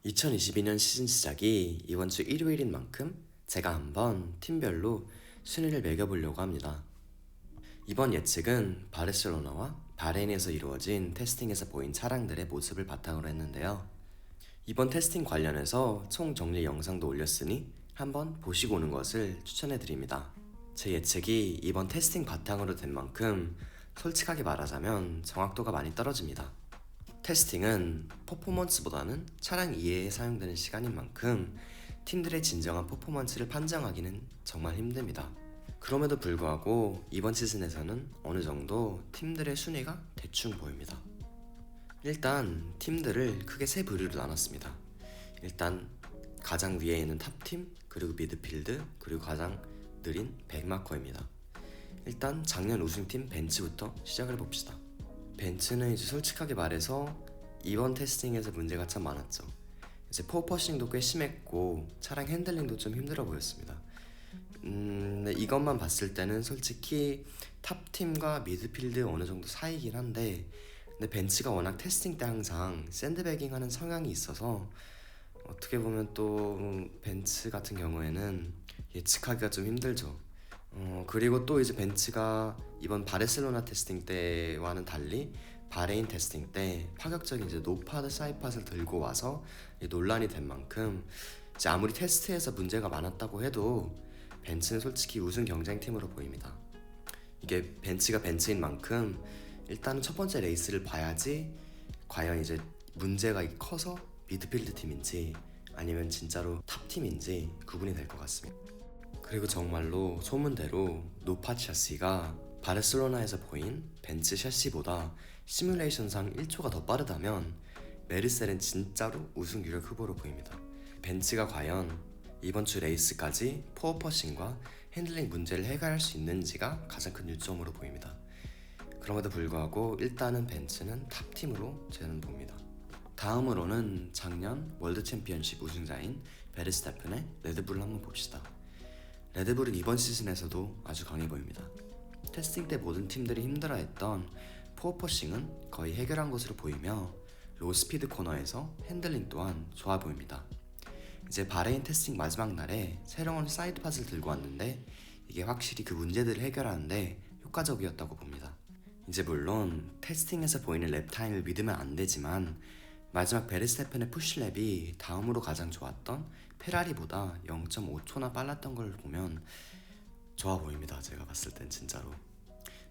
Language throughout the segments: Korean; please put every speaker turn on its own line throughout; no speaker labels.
2022년 시즌 시작이 이번 주 일요일인 만큼 제가 한번 팀별로 순위를 매겨보려고 합니다. 이번 예측은 바르셀로나와 바레인에서 이루어진 테스팅에서 보인 차량들의 모습을 바탕으로 했는데요. 이번 테스팅 관련해서 총 정리 영상도 올렸으니 한번 보시고 오는 것을 추천해드립니다. 제 예측이 이번 테스팅 바탕으로 된 만큼 솔직하게 말하자면 정확도가 많이 떨어집니다. 테스팅은 퍼포먼스보다는 차량 이해에 사용되는 시간인 만큼 팀들의 진정한 퍼포먼스를 판정하기는 정말 힘듭니다. 그럼에도 불구하고 이번 시즌에서는 어느 정도 팀들의 순위가 대충 보입니다. 일단 팀들을 크게 세 부류로 나눴습니다. 일단 가장 위에 있는 탑팀, 그리고 미드필드, 그리고 가장 느린 백마커입니다. 일단 작년 우승팀 벤츠부터 시작을 해봅시다. 벤츠는 이제 솔직하게 말해서 이번 테스팅에서 문제가 참 많았죠. 이제 포퍼싱도 꽤 심했고 차량 핸들링도 좀 힘들어 보였습니다. 근데 이것만 봤을 때는 솔직히 탑팀과 미드필드 어느 정도 사이긴 한데, 근데 벤츠가 워낙 테스팅 때 항상 샌드배깅 하는 성향이 있어서 어떻게 보면 또 벤츠 같은 경우에는 예측하기가 좀 힘들죠. 그리고 또 이제 벤츠가 이번 바르셀로나 테스팅 때와는 달리 바레인 테스팅 때 파격적인 이제 노파드 사이팟을 들고 와서 논란이 된 만큼 이제 아무리 테스트에서 문제가 많았다고 해도 벤츠는 솔직히 우승 경쟁팀으로 보입니다. 이게 벤츠가 벤츠인 만큼 일단은 첫 번째 레이스를 봐야지 과연 이제 문제가 커서 미드필드 팀인지 아니면 진짜로 탑팀인지 구분이 될 것 같습니다. 그리고 정말로 소문대로 노파 샤시가 바르셀로나에서 보인 벤츠 샤시보다 시뮬레이션상 1초가 더 빠르다면 메르셀은 진짜로 우승 유력 후보로 보입니다. 벤츠가 과연 이번 주 레이스까지 포어퍼싱과 핸들링 문제를 해결할 수 있는지가 가장 큰 요점으로 보입니다. 그럼에도 불구하고 일단은 벤츠는 탑팀으로 저는 봅니다. 다음으로는 작년 월드 챔피언십 우승자인 베르스타펜의 레드불을 한번 봅시다. 레드불은 이번 시즌에서도 아주 강해 보입니다. 테스팅 때 모든 팀들이 힘들어했던 포어퍼싱은 거의 해결한 것으로 보이며 로스피드 코너에서 핸들링 또한 좋아 보입니다. 이제 바레인 테스팅 마지막 날에 새로운 사이드팟을 들고 왔는데 이게 확실히 그 문제들을 해결하는데 효과적이었다고 봅니다. 이제 물론 테스팅에서 보이는 랩 타임을 믿으면 안 되지만 마지막 베르스타펜의 푸시랩이 다음으로 가장 좋았던 페라리보다 0.5초나 빨랐던 걸 보면 좋아 보입니다. 제가 봤을 땐 진짜로.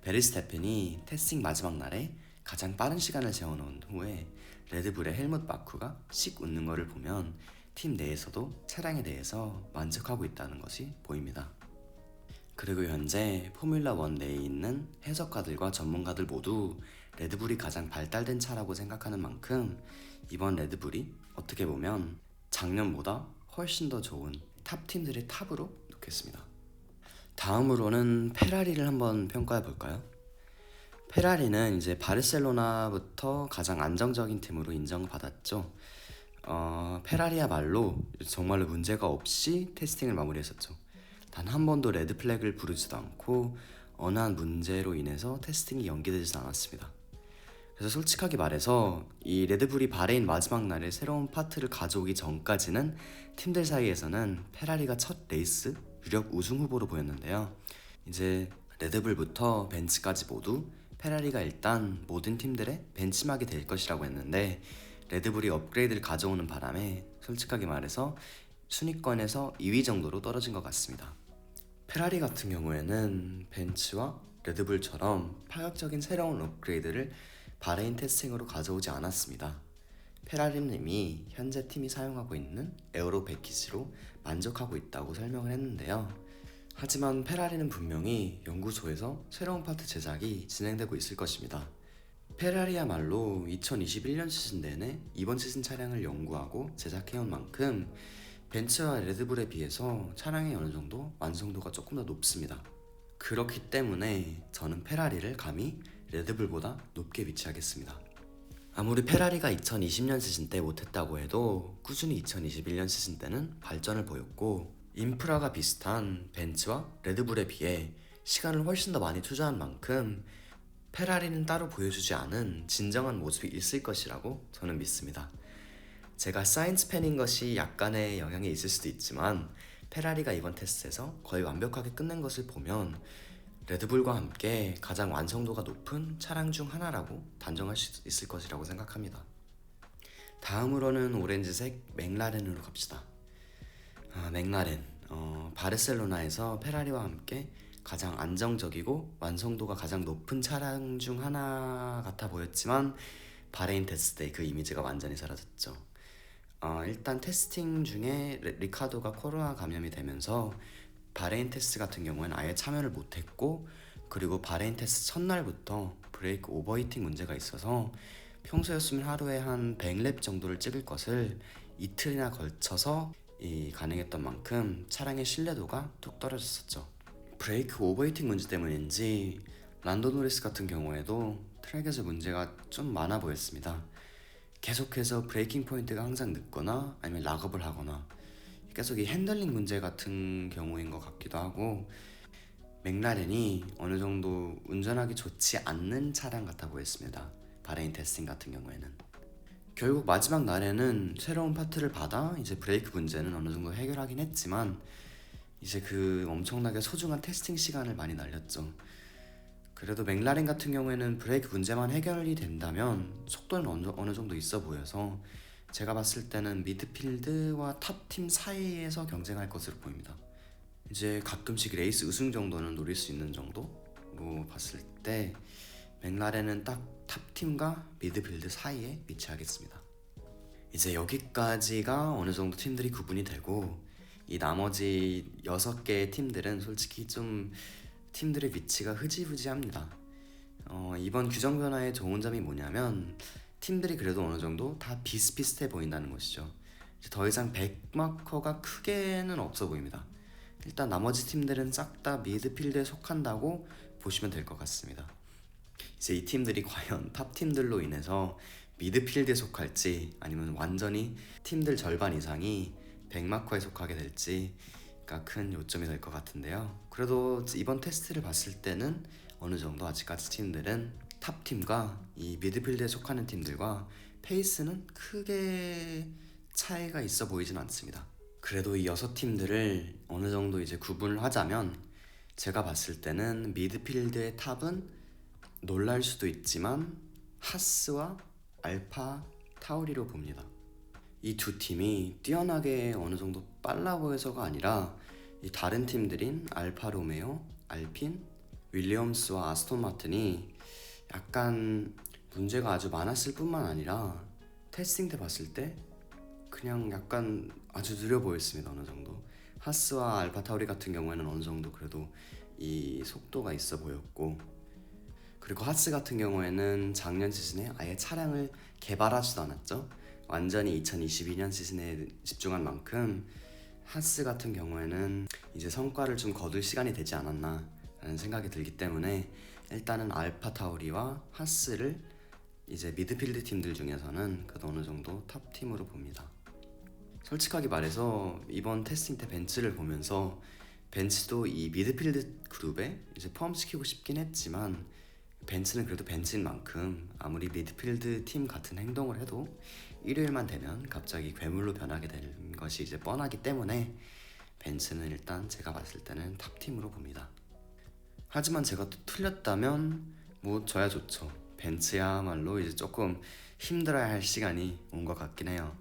베르스타펜이 테스팅 마지막 날에 가장 빠른 시간을 세워놓은 후에 레드불의 헬뭇 마쿠가 씩 웃는 것을 보면 팀 내에서도 차량에 대해서 만족하고 있다는 것이 보입니다. 그리고 현재 포뮬라1 내에 있는 해석가들과 전문가들 모두 레드불이 가장 발달된 차라고 생각하는 만큼 이번 레드불이 어떻게 보면 작년보다 훨씬 더 좋은 탑팀들의 탑으로 놓겠습니다. 다음으로는 페라리를 한번 평가해 볼까요? 페라리는 이제 바르셀로나부터 가장 안정적인 팀으로 인정을 받았죠. 페라리야말로 정말로 문제가 없이 테스팅을 마무리했었죠. 단 한 번도 레드 플래그를 부르지도 않고 어느 한 문제로 인해서 테스팅이 연기되지 않았습니다. 그래서 솔직하게 말해서 이 레드불이 바레인 마지막 날에 새로운 파트를 가져오기 전까지는 팀들 사이에서는 페라리가 첫 레이스 유력 우승 후보로 보였는데요. 이제 레드불부터 벤츠까지 모두 페라리가 일단 모든 팀들의 벤치마크가 될 것이라고 했는데 레드불이 업그레이드를 가져오는 바람에 솔직하게 말해서 순위권에서 2위 정도로 떨어진 것 같습니다. 페라리 같은 경우에는 벤츠와 레드불처럼 파격적인 새로운 업그레이드를 바레인 테스팅으로 가져오지 않았습니다. 페라리는 이미 현재 팀이 사용하고 있는 에어로 패키지로 만족하고 있다고 설명을 했는데요. 하지만 페라리는 분명히 연구소에서 새로운 파트 제작이 진행되고 있을 것입니다. 페라리야말로 2021년 시즌 내내 이번 시즌 차량을 연구하고 제작해온 만큼 벤츠와 레드불에 비해서 차량의 어느 정도 완성도가 조금 더 높습니다. 그렇기 때문에 저는 페라리를 감히 레드불보다 높게 위치하겠습니다. 아무리 페라리가 2020년 시즌 때 못했다고 해도 꾸준히 2021년 시즌 때는 발전을 보였고 인프라가 비슷한 벤츠와 레드불에 비해 시간을 훨씬 더 많이 투자한 만큼 페라리는 따로 보여주지 않은 진정한 모습이 있을 것이라고 저는 믿습니다. 제가 사이언스 팬인 것이 약간의 영향이 있을 수도 있지만 페라리가 이번 테스트에서 거의 완벽하게 끝낸 것을 보면 레드불과 함께 가장 완성도가 높은 차량 중 하나라고 단정할 수 있을 것이라고 생각합니다. 다음으로는 오렌지색 맥라렌으로 갑시다. 맥라렌, 바르셀로나에서 페라리와 함께 가장 안정적이고 완성도가 가장 높은 차량 중 하나 같아 보였지만 바레인 테스트 때 그 이미지가 완전히 사라졌죠. 일단 테스팅 중에 리카도가 코로나 감염이 되면서 바레인 테스트 같은 경우에는 아예 참여를 못했고, 그리고 바레인 테스트 첫날부터 브레이크 오버히팅 문제가 있어서 평소였으면 하루에 한 100랩 정도를 찍을 것을 이틀이나 걸쳐서 가능했던 만큼 차량의 신뢰도가 뚝 떨어졌었죠. 브레이크 오버히팅 문제 때문인지 란도 노리스 같은 경우에도 트랙에서 문제가 좀 많아 보였습니다. 계속해서 브레이킹 포인트가 항상 늦거나 아니면 락업을 하거나 계속 이 핸들링 문제 같은 경우인 것 같기도 하고, 맥라렌이 어느 정도 운전하기 좋지 않는 차량 같아 보였습니다. 바레인 테스팅 같은 경우에는. 결국 마지막 날에는 새로운 파트를 받아 이제 브레이크 문제는 어느 정도 해결하긴 했지만 이제 그 엄청나게 소중한 테스팅 시간을 많이 날렸죠. 그래도 맥라렌 같은 경우에는 브레이크 문제만 해결이 된다면 속도는 어느 정도 있어 보여서 제가 봤을 때는 미드필드와 탑팀 사이에서 경쟁할 것으로 보입니다. 이제 가끔씩 레이스 우승 정도는 노릴 수 있는 정도로 봤을 때 맥라렌은 딱 탑팀과 미드필드 사이에 위치하겠습니다. 이제 여기까지가 어느 정도 팀들이 구분이 되고, 이 나머지 6개의 팀들은 솔직히 좀 팀들의 위치가 흐지부지합니다. 이번 규정 변화의 좋은 점이 뭐냐면 팀들이 그래도 어느 정도 다 비슷비슷해 보인다는 것이죠. 이제 더 이상 백마커가 크게는 없어 보입니다. 일단 나머지 팀들은 싹 다 미드필드에 속한다고 보시면 될 것 같습니다. 이제 이 팀들이 과연 탑팀들로 인해서 미드필드에 속할지 아니면 완전히 팀들 절반 이상이 백마커에 속하게 될지가 큰 요점이 될 것 같은데요. 그래도 이번 테스트를 봤을 때는 어느 정도 아직까지 팀들은 탑팀과 이 미드필드에 속하는 팀들과 페이스는 크게 차이가 있어 보이진 않습니다. 그래도 이 6팀들을 어느 정도 이제 구분을 하자면 제가 봤을 때는 미드필드의 탑은 놀랄 수도 있지만 하스와 알파 타우리로 봅니다. 이 두 팀이 뛰어나게 어느 정도 빨라 보여서가 아니라 이 다른 팀들인 알파 로메오, 알핀, 윌리엄스와 아스톤 마틴이 약간 문제가 아주 많았을 뿐만 아니라 테스팅 때 봤을 때 그냥 약간 아주 느려 보였습니다. 어느 정도 하스와 알파 타우리 같은 경우에는 어느 정도 그래도 이 속도가 있어 보였고, 그리고 하스 같은 경우에는 작년 시즌에 아예 차량을 개발하지도 않았죠. 완전히 2022년 시즌에 집중한 만큼 하스 같은 경우에는 이제 성과를 좀 거둘 시간이 되지 않았나 라는 생각이 들기 때문에 일단은 알파 타우리와 하스를 이제 미드필드 팀들 중에서는 그래도 어느 정도 탑팀으로 봅니다. 솔직하게 말해서 이번 테스팅 때 벤츠를 보면서 벤츠도 이 미드필드 그룹에 이제 포함시키고 싶긴 했지만 벤츠는 그래도 벤츠인 만큼 아무리 미드필드 팀 같은 행동을 해도 일요일만 되면 갑자기 괴물로 변하게 되는 것이 이제 뻔하기 때문에 벤츠는 일단 제가 봤을 때는 탑팀으로 봅니다. 하지만 제가 또 틀렸다면 뭐 저야 좋죠. 벤츠야말로 이제 조금 힘들어야 할 시간이 온 것 같긴 해요.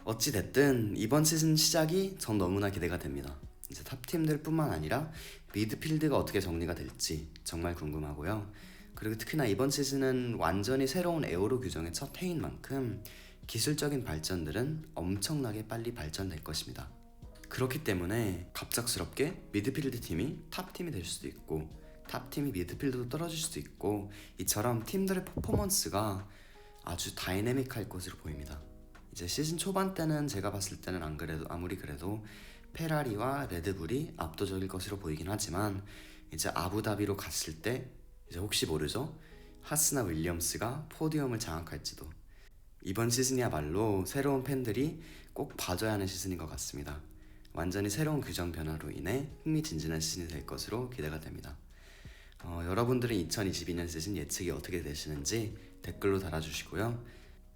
어찌됐든 이번 시즌 시작이 전 너무나 기대가 됩니다. 이제 탑팀들 뿐만 아니라 미드필드가 어떻게 정리가 될지 정말 궁금하고요. 그리고 특히나 이번 시즌은 완전히 새로운 에어로 규정의 첫 해인 만큼 기술적인 발전들은 엄청나게 빨리 발전될 것입니다. 그렇기 때문에 갑작스럽게 미드필드 팀이 탑팀이 될 수도 있고 탑팀이 미드필드도 떨어질 수도 있고, 이처럼 팀들의 퍼포먼스가 아주 다이내믹할 것으로 보입니다. 이제 시즌 초반 때는 제가 봤을 때는 안 그래도 아무리 그래도 페라리와 레드불이 압도적일 것으로 보이긴 하지만 이제 아부다비로 갔을 때 이제 혹시 모르죠? 하스나 윌리엄스가 포디움을 장악할지도. 이번 시즌이야말로 새로운 팬들이 꼭 봐줘야 하는 시즌인 것 같습니다. 완전히 새로운 규정 변화로 인해 흥미진진한 시즌이 될 것으로 기대가 됩니다. 여러분들은 2022년 시즌 예측이 어떻게 되시는지 댓글로 달아주시고요.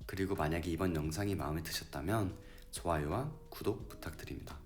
그리고 만약에 이번 영상이 마음에 드셨다면 좋아요와 구독 부탁드립니다.